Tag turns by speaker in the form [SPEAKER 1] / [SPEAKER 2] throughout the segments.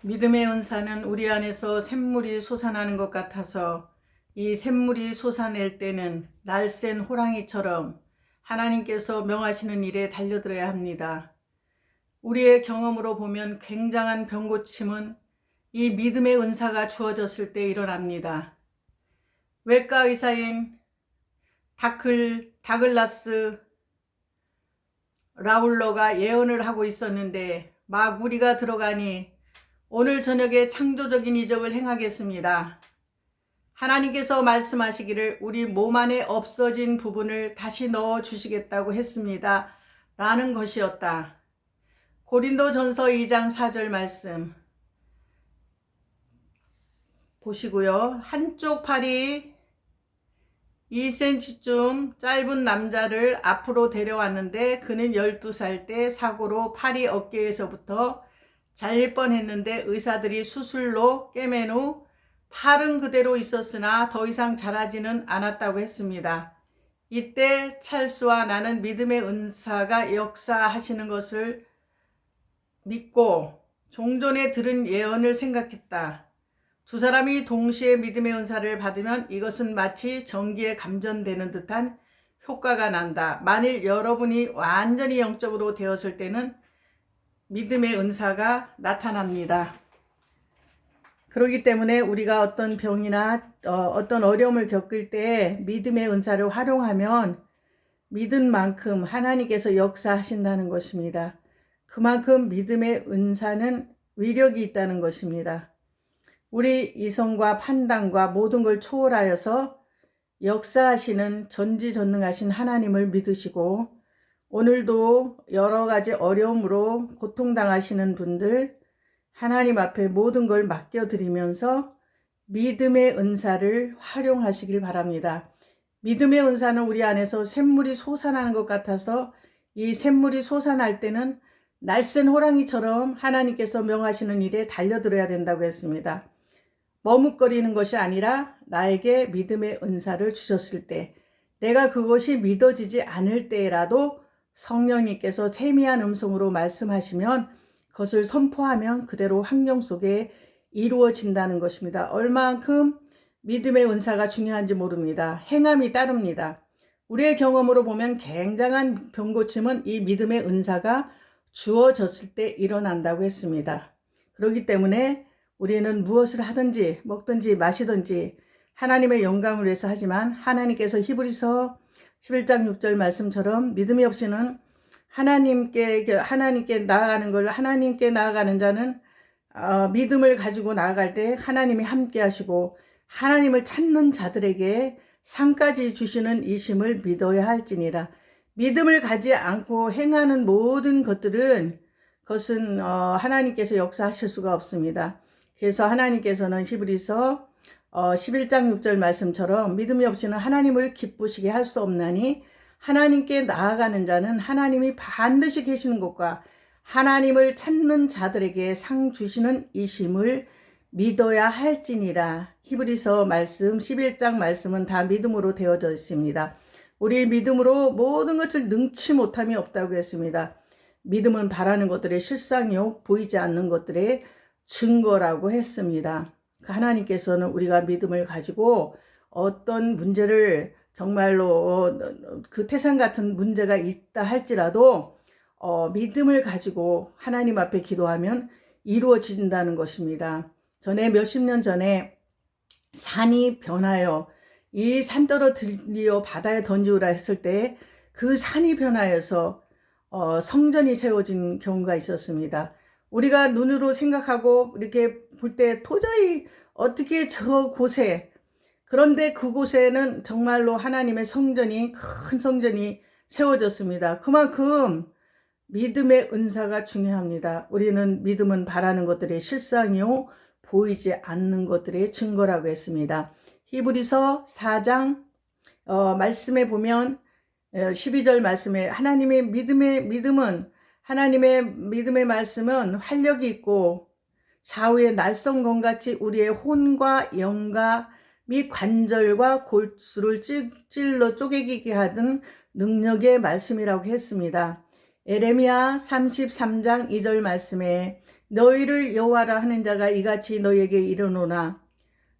[SPEAKER 1] 믿음의 은사는 우리 안에서 샘물이 솟아나는 것 같아서 이 샘물이 솟아낼 때는 날쌘 호랑이처럼 하나님께서 명하시는 일에 달려들어야 합니다. 우리의 경험으로 보면 굉장한 병고침은 이 믿음의 은사가 주어졌을 때 일어납니다. 외과 의사인 다글라스 라울러가 예언을 하고 있었는데 막 우리가 들어가니 오늘 저녁에 창조적인 이적을 행하겠습니다. 하나님께서 말씀하시기를 우리 몸 안에 없어진 부분을 다시 넣어 주시겠다고 했습니다. 라는 것이었다. 고린도전서 2장 4절 말씀 보시고요. 한쪽 팔이 2cm쯤 짧은 남자를 앞으로 데려왔는데 그는 12살 때 사고로 팔이 어깨에서부터 잘릴 뻔했는데 의사들이 수술로 꿰맨 후 팔은 그대로 있었으나 더 이상 자라지는 않았다고 했습니다. 이때 찰스와 나는 믿음의 은사가 역사하시는 것을 믿고 종전에 들은 예언을 생각했다. 두 사람이 동시에 믿음의 은사를 받으면 이것은 마치 전기에 감전되는 듯한 효과가 난다. 만일 여러분이 완전히 영적으로 되었을 때는 믿음의 은사가 나타납니다. 그렇기 때문에 우리가 어떤 병이나 어떤 어려움을 겪을 때 믿음의 은사를 활용하면 믿은 만큼 하나님께서 역사하신다는 것입니다. 그만큼 믿음의 은사는 위력이 있다는 것입니다. 우리 이성과 판단과 모든 걸 초월하여서 역사하시는 전지전능하신 하나님을 믿으시고 오늘도 여러 가지 어려움으로 고통당하시는 분들 하나님 앞에 모든 걸 맡겨드리면서 믿음의 은사를 활용하시길 바랍니다. 믿음의 은사는 우리 안에서 샘물이 솟아나는 것 같아서 이 샘물이 솟아날 때는 날쌘 호랑이처럼 하나님께서 명하시는 일에 달려들어야 된다고 했습니다. 머뭇거리는 것이 아니라 나에게 믿음의 은사를 주셨을 때 내가 그것이 믿어지지 않을 때라도 성령님께서 세미한 음성으로 말씀하시면 그것을 선포하면 그대로 환경 속에 이루어진다는 것입니다. 얼마만큼 믿음의 은사가 중요한지 모릅니다. 행함이 따릅니다. 우리의 경험으로 보면 굉장한 병고침은 이 믿음의 은사가 주어졌을 때 일어난다고 했습니다. 그렇기 때문에 우리는 무엇을 하든지 먹든지 마시든지 하나님의 영광을 위해서 하지만 하나님께서 히브리서 11장 6절 말씀처럼 믿음이 없이는 하나님께 나아가는 자는 믿음을 가지고 나아갈 때 하나님이 함께 하시고 하나님을 찾는 자들에게 상까지 주시는 이심을 믿어야 할지니라. 믿음을 가지 않고 행하는 모든 것들은 그것은 하나님께서 역사하실 수가 없습니다. 그래서 하나님께서는 히브리서 11장 6절 말씀처럼 믿음이 없이는 하나님을 기쁘시게 할 수 없나니 하나님께 나아가는 자는 하나님이 반드시 계시는 것과 하나님을 찾는 자들에게 상 주시는 이심을 믿어야 할지니라. 히브리서 말씀 11장 말씀은 다 믿음으로 되어져 있습니다. 우리 믿음으로 모든 것을 능치 못함이 없다고 했습니다. 믿음은 바라는 것들의 실상이요 보이지 않는 것들의 증거라고 했습니다. 하나님께서는 우리가 믿음을 가지고 어떤 문제를 정말로 그 태산 같은 문제가 있다 할지라도 믿음을 가지고 하나님 앞에 기도하면 이루어진다는 것입니다. 전에 몇십 년 전에 산이 변하여 이 산 떨어뜨려 바다에 던지우라 했을 때 그 산이 변하여서 성전이 세워진 경우가 있었습니다. 우리가 눈으로 생각하고 이렇게 볼 때 도저히 어떻게 저 곳에 그런데 그곳에는 정말로 하나님의 성전이 큰 성전이 세워졌습니다. 그만큼 믿음의 은사가 중요합니다. 우리는 믿음은 바라는 것들의 실상이요 보이지 않는 것들의 증거라고 했습니다. 히브리서 4장 말씀에 보면 12절 말씀에 하나님의 믿음의 말씀은 활력이 있고 좌우의 날성검같이 우리의 혼과 영과 및 관절과 골수를 찔러 쪼개기게 하던 능력의 말씀이라고 했습니다. 에레미야 33장 2절 말씀에 너희를 여호와라 하는 자가 이같이 너희에게 이르노나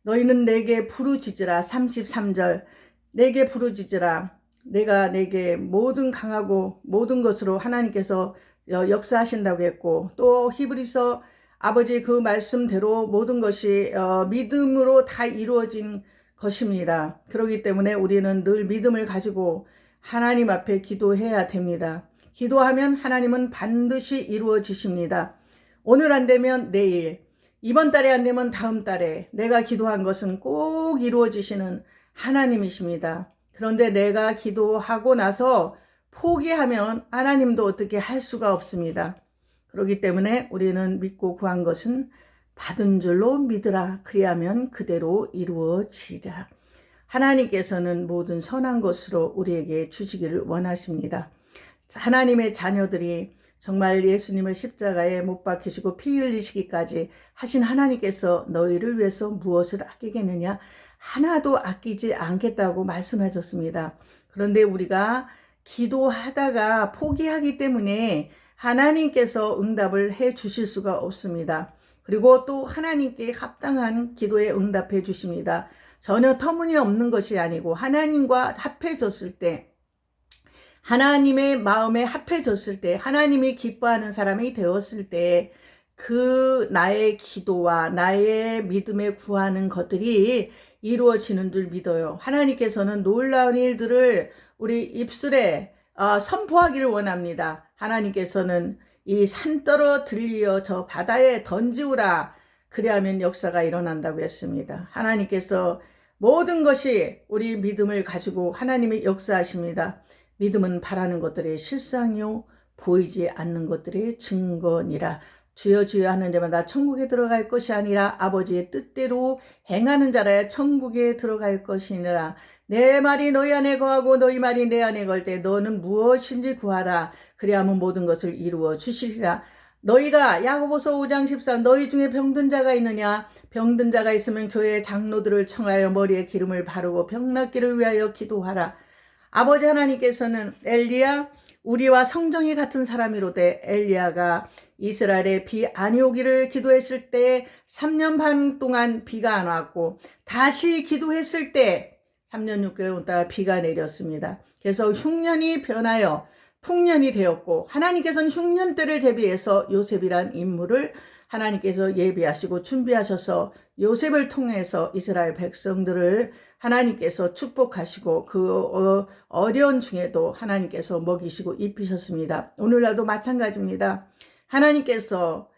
[SPEAKER 1] 너희는 내게 부르짖으라. 33절 내게 부르짖으라. 내가 내게 모든 강하고 모든 것으로 하나님께서 역사하신다고 했고, 또 히브리서 아버지 그 말씀대로 모든 것이 믿음으로 다 이루어진 것입니다. 그렇기 때문에 우리는 늘 믿음을 가지고 하나님 앞에 기도해야 됩니다. 기도하면 하나님은 반드시 이루어지십니다. 오늘 안 되면 내일, 이번 달에 안 되면 다음 달에 내가 기도한 것은 꼭 이루어지시는 하나님이십니다. 그런데 내가 기도하고 나서 포기하면 하나님도 어떻게 할 수가 없습니다. 그렇기 때문에 우리는 믿고 구한 것은 받은 줄로 믿으라. 그리하면 그대로 이루어지리라. 하나님께서는 모든 선한 것으로 우리에게 주시기를 원하십니다. 하나님의 자녀들이 정말 예수님을 십자가에 못 박히시고 피 흘리시기까지 하신 하나님께서 너희를 위해서 무엇을 아끼겠느냐? 하나도 아끼지 않겠다고 말씀하셨습니다. 그런데 우리가 기도하다가 포기하기 때문에 하나님께서 응답을 해 주실 수가 없습니다. 그리고 또 하나님께 합당한 기도에 응답해 주십니다. 전혀 터무니없는 것이 아니고 하나님과 합해졌을 때, 하나님의 마음에 합해졌을 때, 하나님이 기뻐하는 사람이 되었을 때, 그 나의 기도와 나의 믿음에 구하는 것들이 이루어지는 줄 믿어요. 하나님께서는 놀라운 일들을 우리 입술에 선포하기를 원합니다. 하나님께서는 이 산더러 들리어 저 바다에 던지우라. 그리하면 역사가 일어난다고 했습니다. 하나님께서 모든 것이 우리 믿음을 가지고 하나님이 역사하십니다. 믿음은 바라는 것들의 실상이요 보이지 않는 것들의 증거니라. 주여 주여 하는 자마다 천국에 들어갈 것이 아니라 아버지의 뜻대로 행하는 자라야 천국에 들어갈 것이니라. 내 말이 너희 안에 거하고 너희 말이 내 안에 걸 때 너는 무엇인지 구하라. 그리하면 모든 것을 이루어 주시리라. 너희가 야고보서 5장 13 너희 중에 병든 자가 있느냐? 병든 자가 있으면 교회 장로들을 청하여 머리에 기름을 바르고 병 낫기를 위하여 기도하라. 아버지 하나님께서는 엘리야 우리와 성정이 같은 사람이로되 엘리야가 이스라엘에 비 아니 오기를 기도했을 때 3년 반 동안 비가 안 왔고 다시 기도했을 때 3년 6개월 동안 비가 내렸습니다. 그래서 흉년이 변하여 풍년이 되었고 하나님께서는 흉년 때를 대비해서 요셉이란 인물을 하나님께서 예비하시고 준비하셔서 요셉을 통해서 이스라엘 백성들을 하나님께서 축복하시고 그 어려운 중에도 하나님께서 먹이시고 입히셨습니다. 오늘날도 마찬가지입니다. 하나님께서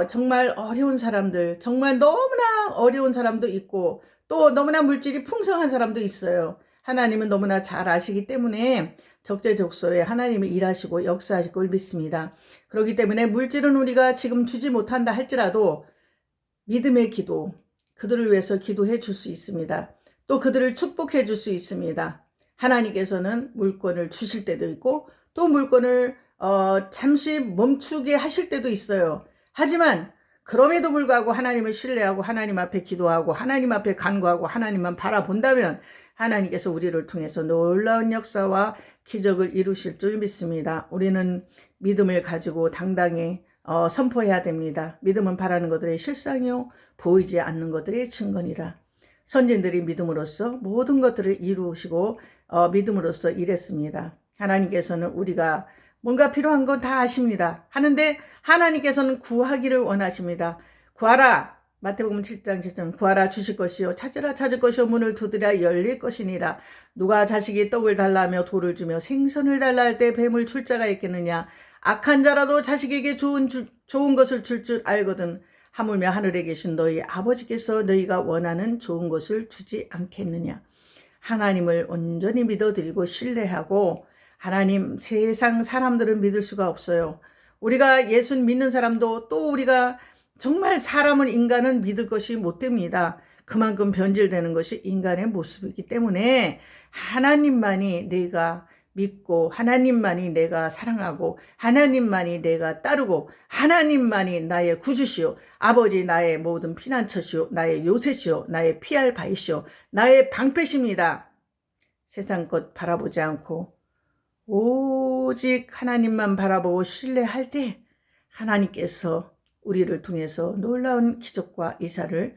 [SPEAKER 1] 정말 어려운 사람들, 정말 너무나 어려운 사람도 있고 또 너무나 물질이 풍성한 사람도 있어요. 하나님은 너무나 잘 아시기 때문에 적재적소에 하나님이 일하시고 역사하실 걸 믿습니다. 그렇기 때문에 물질은 우리가 지금 주지 못한다 할지라도 믿음의 기도, 그들을 위해서 기도해 줄 수 있습니다. 또 그들을 축복해 줄 수 있습니다. 하나님께서는 물건을 주실 때도 있고 또 물건을 잠시 멈추게 하실 때도 있어요. 하지만 그럼에도 불구하고 하나님을 신뢰하고 하나님 앞에 기도하고 하나님 앞에 간구하고 하나님만 바라본다면 하나님께서 우리를 통해서 놀라운 역사와 기적을 이루실 줄 믿습니다. 우리는 믿음을 가지고 당당히 선포해야 됩니다. 믿음은 바라는 것들의 실상이요 보이지 않는 것들의 증거니라. 선진들이 믿음으로써 모든 것들을 이루시고 믿음으로써 일했습니다. 하나님께서는 우리가 뭔가 필요한 건 다 아십니다. 하는데 하나님께서는 구하기를 원하십니다. 구하라. 마태복음 7장 7절 구하라 주실 것이요 찾으라 찾을 것이요 문을 두드려 열릴 것이니라. 누가 자식이 떡을 달라 하며 돌을 주며 생선을 달라 할 때 뱀을 줄 자가 있겠느냐. 악한 자라도 자식에게 좋은 것을 줄 줄 알거든. 하물며 하늘에 계신 너희 아버지께서 너희가 원하는 좋은 것을 주지 않겠느냐. 하나님을 온전히 믿어드리고 신뢰하고 하나님 세상 사람들은 믿을 수가 없어요. 우리가 예수 믿는 사람도 또 우리가 정말 인간은 믿을 것이 못 됩니다. 그만큼 변질되는 것이 인간의 모습이기 때문에 하나님만이 내가 믿고 하나님만이 내가 사랑하고 하나님만이 내가 따르고 하나님만이 나의 구주시오 아버지 나의 모든 피난처시오 나의 요새시오 나의 피할 바이시오 나의 방패십니다. 세상 것 바라보지 않고 오직 하나님만 바라보고 신뢰할 때 하나님께서 우리를 통해서 놀라운 기적과 이사를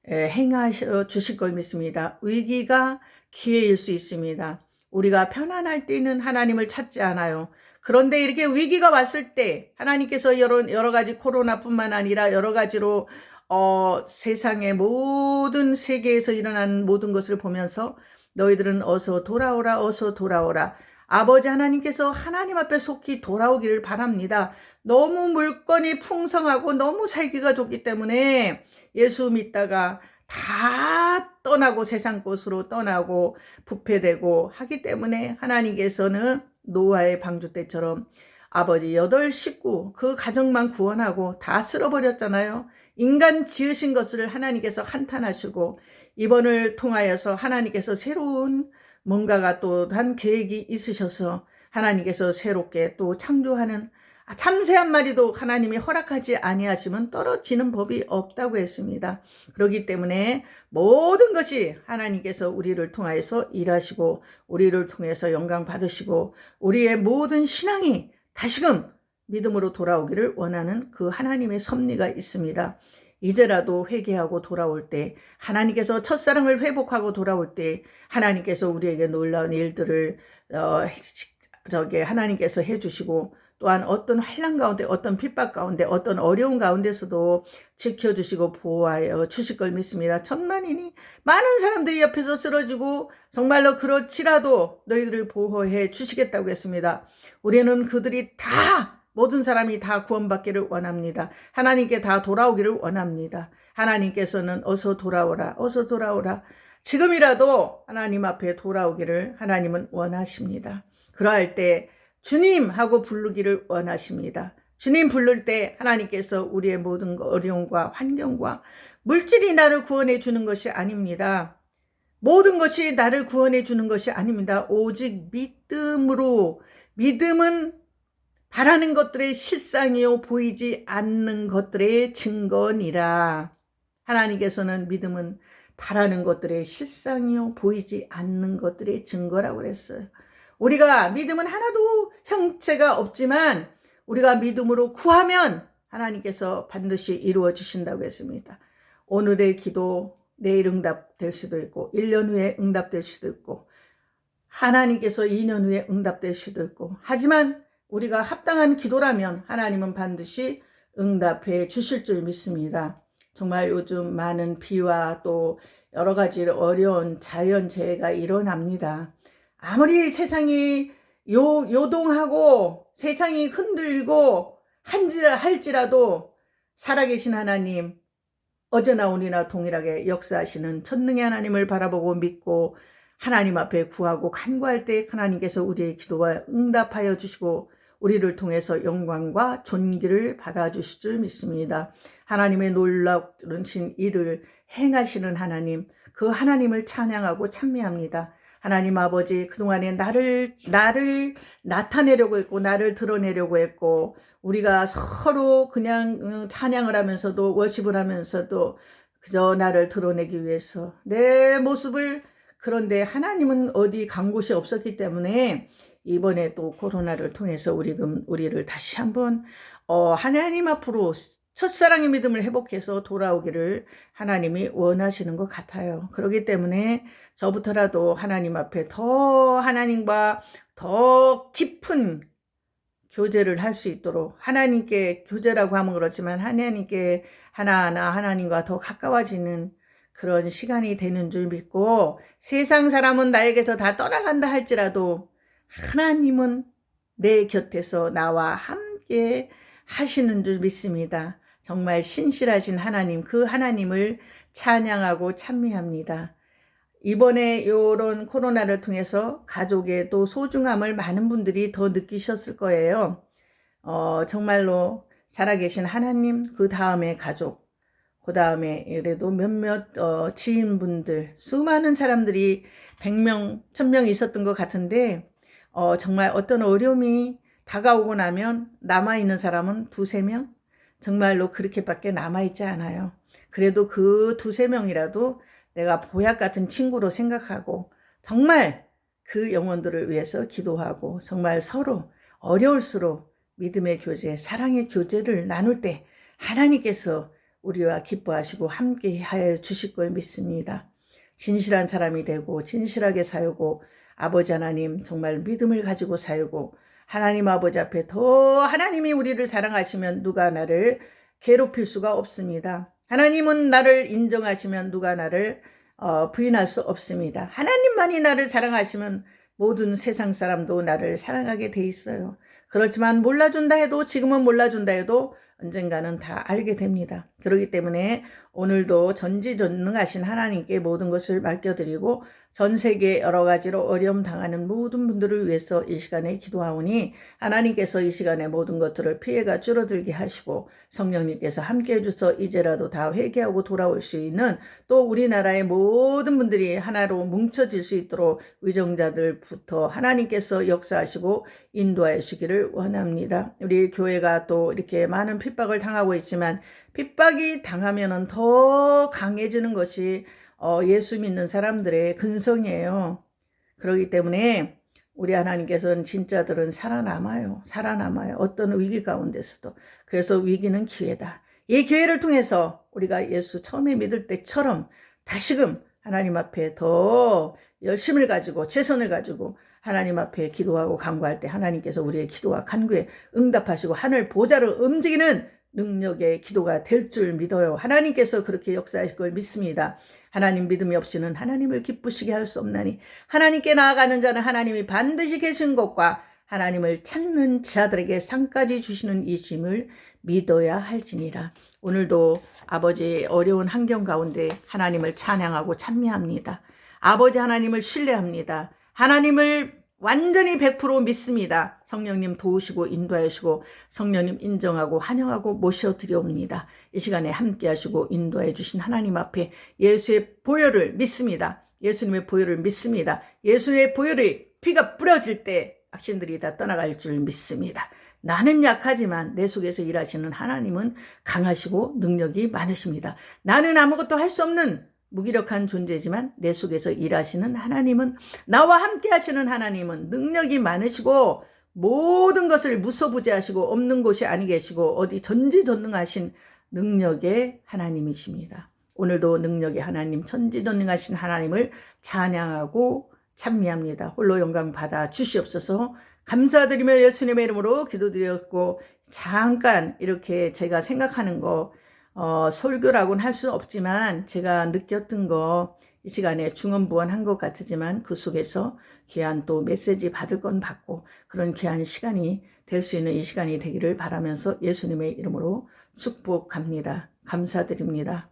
[SPEAKER 1] 행하여 주실 걸 믿습니다. 위기가 기회일 수 있습니다. 우리가 편안할 때는 하나님을 찾지 않아요. 그런데 이렇게 위기가 왔을 때 하나님께서 여러 가지 코로나뿐만 아니라 여러 가지로 세상의 모든 세계에서 일어난 모든 것을 보면서 너희들은 어서 돌아오라, 어서 돌아오라. 아버지 하나님께서 하나님 앞에 속히 돌아오기를 바랍니다. 너무 물건이 풍성하고 너무 살기가 좋기 때문에 예수 믿다가 다 떠나고 세상 곳으로 떠나고 부패되고 하기 때문에 하나님께서는 노아의 방주 때처럼 아버지 8 식구 그 가정만 구원하고 다 쓸어버렸잖아요. 인간 지으신 것을 하나님께서 한탄하시고 이번을 통하여서 하나님께서 새로운 뭔가가 또 한 계획이 있으셔서 하나님께서 새롭게 또 창조하는 참새 한 마리도 하나님이 허락하지 아니하시면 떨어지는 법이 없다고 했습니다. 그렇기 때문에 모든 것이 하나님께서 우리를 통하여서 일하시고 우리를 통해서 영광 받으시고 우리의 모든 신앙이 다시금 믿음으로 돌아오기를 원하는 그 하나님의 섭리가 있습니다. 이제라도 회개하고 돌아올 때 하나님께서 첫사랑을 회복하고 돌아올 때 하나님께서 우리에게 놀라운 일들을 하나님께서 해주시고 또한 어떤 환난 가운데 어떤 핍박 가운데 어떤 어려운 가운데서도 지켜주시고 보호하여 주실 걸 믿습니다. 천만이니 많은 사람들이 옆에서 쓰러지고 정말로 그렇지라도 너희들을 보호해 주시겠다고 했습니다. 우리는 그들이 다 모든 사람이 다 구원받기를 원합니다. 하나님께 다 돌아오기를 원합니다. 하나님께서는 어서 돌아오라, 어서 돌아오라. 지금이라도 하나님 앞에 돌아오기를 하나님은 원하십니다. 그러할 때 주님 하고 부르기를 원하십니다. 주님 부를 때 하나님께서 우리의 모든 어려움과 환경과 물질이 나를 구원해 주는 것이 아닙니다. 모든 것이 나를 구원해 주는 것이 아닙니다. 오직 믿음으로, 믿음은 바라는 것들의 실상이요 보이지 않는 것들의 증거니라. 하나님께서는 믿음은 바라는 것들의 실상이요 보이지 않는 것들의 증거라고 그랬어요. 우리가 믿음은 하나도 형체가 없지만 우리가 믿음으로 구하면 하나님께서 반드시 이루어 주신다고 했습니다. 오늘의 기도 내일 응답될 수도 있고 1년 후에 응답될 수도 있고 하나님께서 2년 후에 응답될 수도 있고 하지만 우리가 합당한 기도라면 하나님은 반드시 응답해 주실 줄 믿습니다. 정말 요즘 많은 비와 또 여러 가지 어려운 자연재해가 일어납니다. 아무리 세상이 요동하고 세상이 흔들리고 할지라도 살아계신 하나님, 어제나 오늘이나 동일하게 역사하시는 전능의 하나님을 바라보고 믿고 하나님 앞에 구하고 간구할 때 하나님께서 우리의 기도와 응답하여 주시고 우리를 통해서 영광과 존귀를 받아주실 줄 믿습니다. 하나님의 놀라우신 일을 행하시는 하나님, 그 하나님을 찬양하고 찬미합니다. 하나님 아버지, 그동안에 나를 나타내려고 했고 나를 드러내려고 했고 우리가 서로 그냥 찬양을 하면서도 워십을 하면서도 그저 나를 드러내기 위해서 내 모습을, 그런데 하나님은 어디 간 곳이 없었기 때문에 이번에 또 코로나를 통해서 우리를 다시 한번 하나님 앞으로 첫사랑의 믿음을 회복해서 돌아오기를 하나님이 원하시는 것 같아요. 그렇기 때문에 저부터라도 하나님 앞에 더 하나님과 더 깊은 교제를 할 수 있도록, 하나님께 교제라고 하면 그렇지만 하나님께 하나하나 하나님과 더 가까워지는 그런 시간이 되는 줄 믿고, 세상 사람은 나에게서 다 떠나간다 할지라도 하나님은 내 곁에서 나와 함께 하시는 줄 믿습니다. 정말 신실하신 하나님, 그 하나님을 찬양하고 찬미합니다. 이번에 이런 코로나를 통해서 가족의 또 소중함을 많은 분들이 더 느끼셨을 거예요. 정말로 살아계신 하나님, 그 다음에 가족, 그 다음에 그래도 몇몇 지인분들, 수많은 사람들이 100명, 1000명 있었던 것 같은데 정말 어떤 어려움이 다가오고 나면 남아있는 사람은 2-3명? 정말로 그렇게밖에 남아있지 않아요. 그래도 그 2-3명이라도 내가 보약 같은 친구로 생각하고 정말 그 영혼들을 위해서 기도하고 정말 서로 어려울수록 믿음의 교제, 사랑의 교제를 나눌 때 하나님께서 우리와 기뻐하시고 함께 하여 주실 걸 믿습니다. 진실한 사람이 되고 진실하게 살고 아버지 하나님 정말 믿음을 가지고 살고 하나님 아버지 앞에 더 하나님이 우리를 사랑하시면 누가 나를 괴롭힐 수가 없습니다. 하나님은 나를 인정하시면 누가 나를 부인할 수 없습니다. 하나님만이 나를 사랑하시면 모든 세상 사람도 나를 사랑하게 돼 있어요. 그렇지만 몰라준다 해도 지금은 몰라준다 해도 언젠가는 다 알게 됩니다. 그렇기 때문에 오늘도 전지전능하신 하나님께 모든 것을 맡겨드리고 전 세계 여러 가지로 어려움 당하는 모든 분들을 위해서 이 시간에 기도하오니 하나님께서 이 시간에 모든 것들을 피해가 줄어들게 하시고 성령님께서 함께 해주셔서 이제라도 다 회개하고 돌아올 수 있는 또 우리나라의 모든 분들이 하나로 뭉쳐질 수 있도록 위정자들부터 하나님께서 역사하시고 인도하여 주시기를 원합니다. 우리 교회가 또 이렇게 많은 핍박을 당하고 있지만 핍박이 당하면은 더 강해지는 것이 예수 믿는 사람들의 근성이에요. 그렇기 때문에 우리 하나님께서는 진짜들은 살아남아요. 어떤 위기 가운데서도. 그래서 위기는 기회다. 이 기회를 통해서 우리가 예수 처음에 믿을 때처럼 다시금 하나님 앞에 더 열심을 가지고 최선을 가지고 하나님 앞에 기도하고 간구할 때 하나님께서 우리의 기도와 간구에 응답하시고 하늘 보좌를 움직이는 능력의 기도가 될 줄 믿어요. 하나님께서 그렇게 역사하실 걸 믿습니다. 하나님 믿음이 없이는 하나님을 기쁘시게 할 수 없나니 하나님께 나아가는 자는 하나님이 반드시 계신 것과 하나님을 찾는 자들에게 상까지 주시는 이심을 믿어야 할지니라. 오늘도 아버지 어려운 환경 가운데 하나님을 찬양하고 찬미합니다. 아버지 하나님을 신뢰합니다. 하나님을 완전히 100% 믿습니다. 성령님 도우시고 인도하여 주시고 성령님 인정하고 환영하고 모셔드려옵니다. 이 시간에 함께 하시고 인도해 주신 하나님 앞에 예수의 보혈을 믿습니다. 예수님의 보혈을 믿습니다. 예수의 보혈이 피가 뿌려질 때 악신들이 다 떠나갈 줄 믿습니다. 나는 약하지만 내 속에서 일하시는 하나님은 강하시고 능력이 많으십니다. 나는 아무것도 할 수 없는 무기력한 존재지만 내 속에서 일하시는 하나님은 나와 함께 하시는 하나님은 능력이 많으시고 모든 것을 무소부재하시고 없는 곳이 아니 계시고 어디 전지전능하신 능력의 하나님이십니다. 오늘도 능력의 하나님 전지전능하신 하나님을 찬양하고 찬미합니다. 홀로 영광 받아 주시옵소서. 감사드리며 예수님의 이름으로 기도드렸고 잠깐 이렇게 제가 생각하는 거 설교라고는 할 수 없지만 제가 느꼈던 거 이 시간에 중언부언한 것 같지만 그 속에서 귀한 또 메시지 받을 건 받고 그런 귀한 시간이 될 수 있는 이 시간이 되기를 바라면서 예수님의 이름으로 축복합니다. 감사드립니다.